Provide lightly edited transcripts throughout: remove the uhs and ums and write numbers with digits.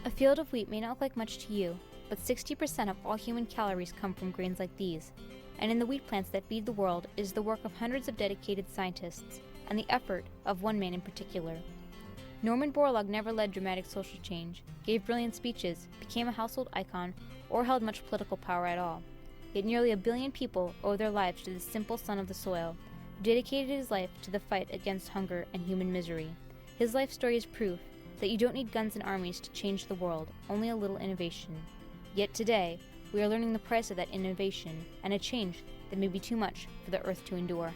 A field of wheat may not look like much to you, but 60% of all human calories come from grains like these. And in the wheat plants that feed the world is the work of hundreds of dedicated scientists, and the effort of one man in particular. Norman Borlaug never led dramatic social change, gave brilliant speeches, became a household icon, or held much political power at all. Yet nearly 1 billion people owe their lives to this simple son of the soil, who dedicated his life to the fight against hunger and human misery. His life story is proof that you don't need guns and armies to change the world, only a little innovation. Yet today, we are learning the price of that innovation and a change that may be too much for the earth to endure.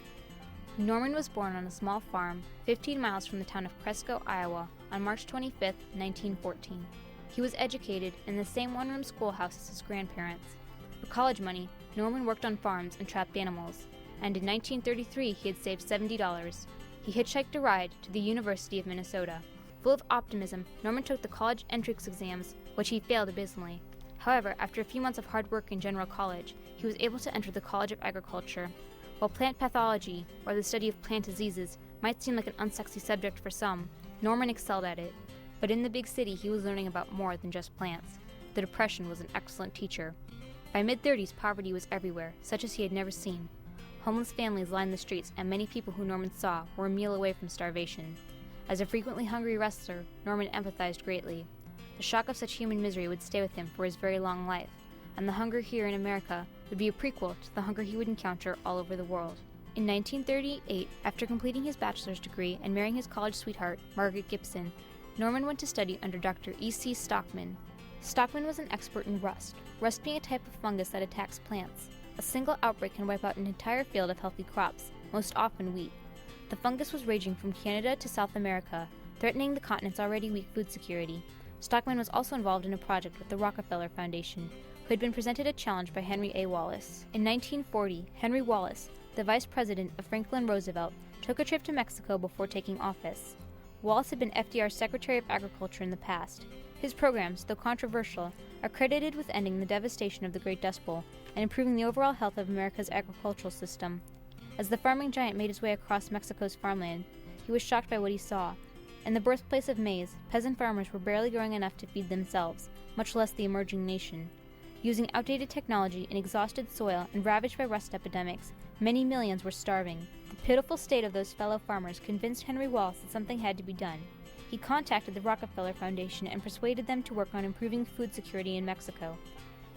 Norman was born on a small farm 15 miles from the town of Cresco, Iowa, on March 25, 1914. He was educated in the same one-room schoolhouse as his grandparents. For college money, Norman worked on farms and trapped animals, and in 1933 he had saved $70. He hitchhiked a ride to the University of Minnesota. Full of optimism, Norman took the college entrance exams, which he failed abysmally. However, after a few months of hard work in general college, he was able to enter the College of Agriculture. While plant pathology, or the study of plant diseases, might seem like an unsexy subject for some, Norman excelled at it. But in the big city, he was learning about more than just plants. The Depression was an excellent teacher. By mid-30s, poverty was everywhere, such as he had never seen. Homeless families lined the streets, and many people who Norman saw were a meal away from starvation. As a frequently hungry wrestler, Norman empathized greatly. The shock of such human misery would stay with him for his very long life, and the hunger here in America would be a prequel to the hunger he would encounter all over the world. In 1938, after completing his bachelor's degree and marrying his college sweetheart, Margaret Gibson, Norman went to study under Dr. E.C. Stockman. Stockman was an expert in rust being a type of fungus that attacks plants. A single outbreak can wipe out an entire field of healthy crops, most often wheat. The fungus was raging from Canada to South America, threatening the continent's already weak food security. Stockman was also involved in a project with the Rockefeller Foundation, who had been presented a challenge by Henry A. Wallace. In 1940, Henry Wallace, the vice president of Franklin Roosevelt, took a trip to Mexico before taking office. Wallace had been FDR's Secretary of Agriculture in the past. His programs, though controversial, are credited with ending the devastation of the Great Dust Bowl and improving the overall health of America's agricultural system. As the farming giant made his way across Mexico's farmland, he was shocked by what he saw. In the birthplace of maize, peasant farmers were barely growing enough to feed themselves, much less the emerging nation. Using outdated technology in exhausted soil and ravaged by rust epidemics, many millions were starving. The pitiful state of those fellow farmers convinced Henry Wallace that something had to be done. He contacted the Rockefeller Foundation and persuaded them to work on improving food security in Mexico.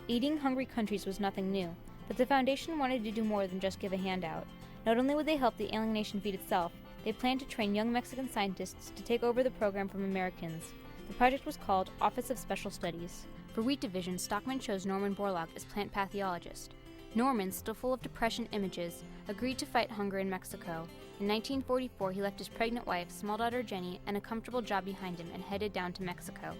Aiding hungry countries was nothing new, but the foundation wanted to do more than just give a handout. Not only would they help the ailing nation feed itself, they planned to train young Mexican scientists to take over the program from Americans. The project was called Office of Special Studies. For wheat division, Stockman chose Norman Borlaug as plant pathologist. Norman, still full of depression images, agreed to fight hunger in Mexico. In 1944, he left his pregnant wife, small daughter Jenny, and a comfortable job behind him and headed down to Mexico.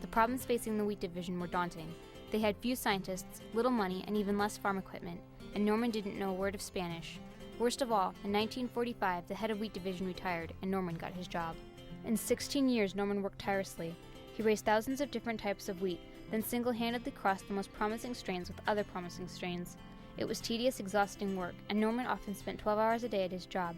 The problems facing the wheat division were daunting. They had few scientists, little money, and even less farm equipment, and Norman didn't know a word of Spanish. Worst of all, in 1945, the head of wheat division retired, and Norman got his job. In 16 years, Norman worked tirelessly. He raised thousands of different types of wheat, then single-handedly crossed the most promising strains with other promising strains. It was tedious, exhausting work, and Norman often spent 12 hours a day at his job.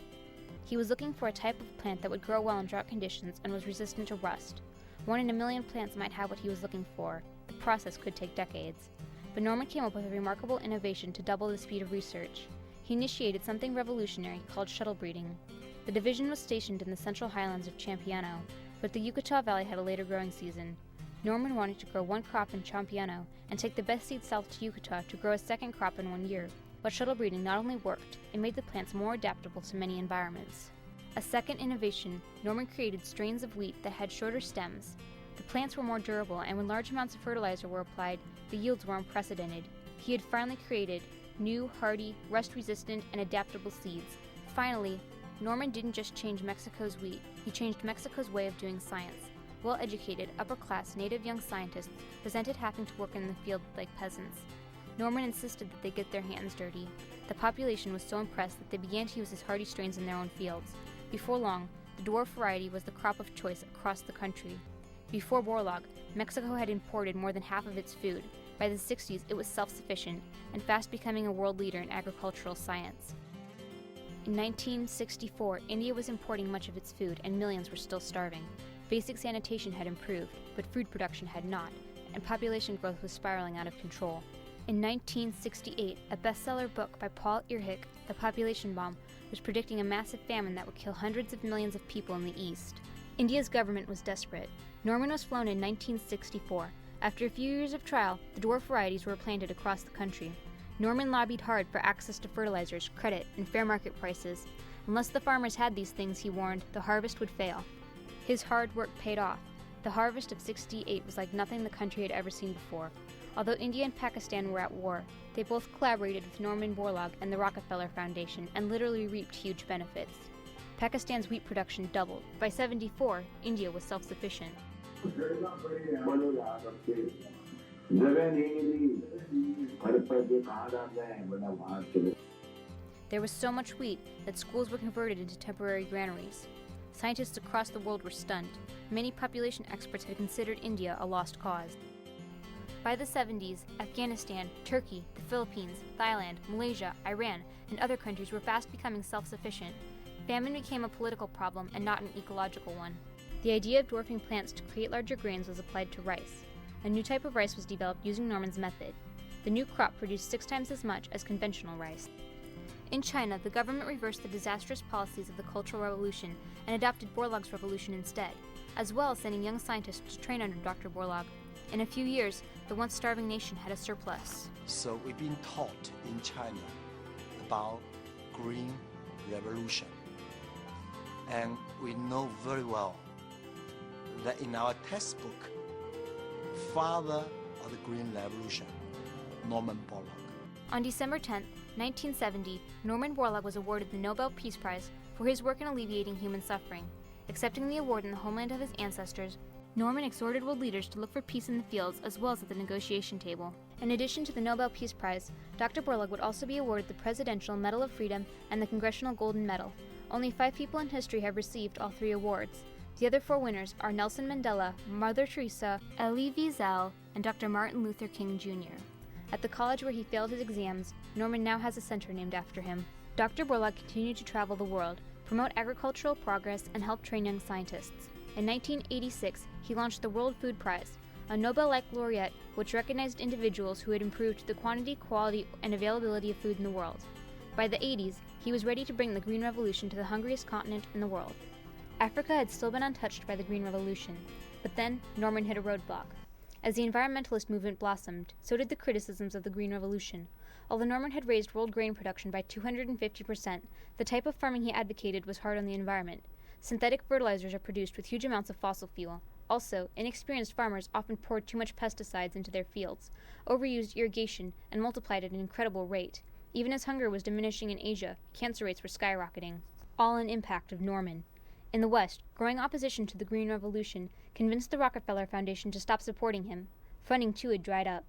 He was looking for a type of plant that would grow well in drought conditions and was resistant to rust. 1 in a million plants might have what he was looking for. The process could take decades. But Norman came up with a remarkable innovation to double the speed of research. He initiated something revolutionary called shuttle breeding. The division was stationed in the central highlands of Champiano, but the Yucatán Valley had a later growing season. Norman wanted to grow one crop in Champiano and take the best seed south to Yucatán to grow a second crop in 1 year. But shuttle breeding not only worked, it made the plants more adaptable to many environments. A second innovation, Norman created strains of wheat that had shorter stems. The plants were more durable, and when large amounts of fertilizer were applied, the yields were unprecedented. He had finally created new, hardy, rust-resistant, and adaptable seeds. Finally, Norman didn't just change Mexico's wheat, he changed Mexico's way of doing science. Well-educated, upper-class, native young scientists resented having to work in the field like peasants. Norman insisted that they get their hands dirty. The population was so impressed that they began to use his hardy strains in their own fields. Before long, the dwarf variety was the crop of choice across the country. Before Borlaug, Mexico had imported more than half of its food. By the 60s, it was self-sufficient and fast becoming a world leader in agricultural science. In 1964, India was importing much of its food and millions were still starving. Basic sanitation had improved, but food production had not, and population growth was spiraling out of control. In 1968, a bestseller book by Paul Ehrlich, The Population Bomb, was predicting a massive famine that would kill hundreds of millions of people in the East. India's government was desperate. Norman was flown in 1964. After a few years of trial, the dwarf varieties were planted across the country. Norman lobbied hard for access to fertilizers, credit, and fair market prices. Unless the farmers had these things, he warned, the harvest would fail. His hard work paid off. The harvest of '68 was like nothing the country had ever seen before. Although India and Pakistan were at war, they both collaborated with Norman Borlaug and the Rockefeller Foundation and literally reaped huge benefits. Pakistan's wheat production doubled. By '74, India was self-sufficient. There was so much wheat that schools were converted into temporary granaries. Scientists across the world were stunned. Many population experts had considered India a lost cause. By the 70s, Afghanistan, Turkey, the Philippines, Thailand, Malaysia, Iran, and other countries were fast becoming self-sufficient. Famine became a political problem and not an ecological one. The idea of dwarfing plants to create larger grains was applied to rice. A new type of rice was developed using Norman's method. The new crop produced 6 times as much as conventional rice. In China, the government reversed the disastrous policies of the Cultural Revolution and adopted Borlaug's revolution instead, as well as sending young scientists to train under Dr. Borlaug. In a few years, the once starving nation had a surplus. So we've been taught in China about Green Revolution. And we know very well that in our textbook, father of the Green Revolution, Norman Borlaug. On December 10, 1970, Norman Borlaug was awarded the Nobel Peace Prize for his work in alleviating human suffering. Accepting the award in the homeland of his ancestors, Norman exhorted world leaders to look for peace in the fields as well as at the negotiation table. In addition to the Nobel Peace Prize, Dr. Borlaug would also be awarded the Presidential Medal of Freedom and the Congressional Golden Medal. Only 5 people in history have received all 3 awards. The other 4 winners are Nelson Mandela, Mother Teresa, Elie Wiesel, and Dr. Martin Luther King Jr. At the college where he failed his exams, Norman now has a center named after him. Dr. Borlaug continued to travel the world, promote agricultural progress, and help train young scientists. In 1986, he launched the World Food Prize, a Nobel-like laureate which recognized individuals who had improved the quantity, quality, and availability of food in the world. By the 80s, he was ready to bring the Green Revolution to the hungriest continent in the world. Africa had still been untouched by the Green Revolution, but then Norman hit a roadblock. As the environmentalist movement blossomed, so did the criticisms of the Green Revolution. Although Norman had raised world grain production by 250%, the type of farming he advocated was hard on the environment. Synthetic fertilizers are produced with huge amounts of fossil fuel. Also, inexperienced farmers often poured too much pesticides into their fields, overused irrigation, and multiplied at an incredible rate. Even as hunger was diminishing in Asia, cancer rates were skyrocketing. All an impact of Norman. In the West, growing opposition to the Green Revolution convinced the Rockefeller Foundation to stop supporting him. Funding, too, had dried up.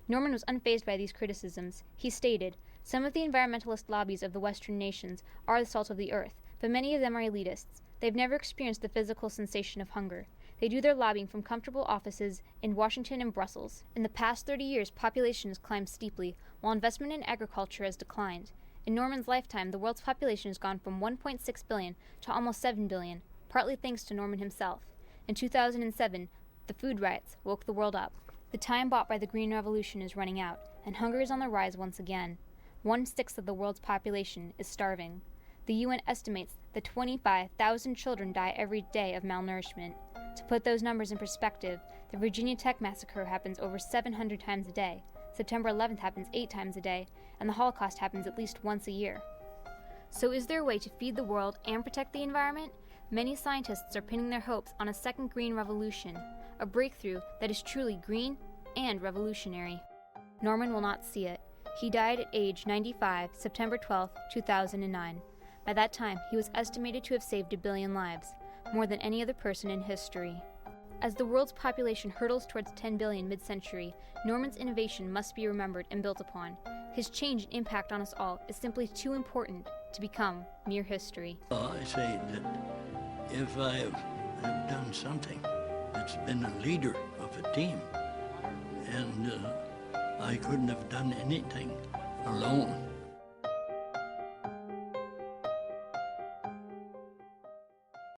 Norman was unfazed by these criticisms. He stated, "Some of the environmentalist lobbies of the Western nations are the salt of the earth, but many of them are elitists. They've never experienced the physical sensation of hunger. They do their lobbying from comfortable offices in Washington and Brussels. In the past 30 years, population has climbed steeply, while investment in agriculture has declined. In Norman's lifetime, the world's population has gone from 1.6 billion to almost 7 billion, partly thanks to Norman himself. In 2007, the food riots woke the world up. The time bought by the Green Revolution is running out, and hunger is on the rise once again. 1/6 of the world's population is starving. The UN estimates that 25,000 children die every day of malnourishment. To put those numbers in perspective, the Virginia Tech massacre happens over 700 times a day, September 11th happens 8 times a day, and the Holocaust happens at least once a year. So is there a way to feed the world and protect the environment? Many scientists are pinning their hopes on a second green revolution, a breakthrough that is truly green and revolutionary. Norman will not see it. He died at age 95, September 12, 2009. By that time, he was estimated to have saved 1 billion lives, more than any other person in history. As the world's population hurtles towards 10 billion mid-century, Norman's innovation must be remembered and built upon. His change and impact on us all is simply too important to become mere history. Well, I say that if I have done something, it's been a leader of a team, and I couldn't have done anything alone.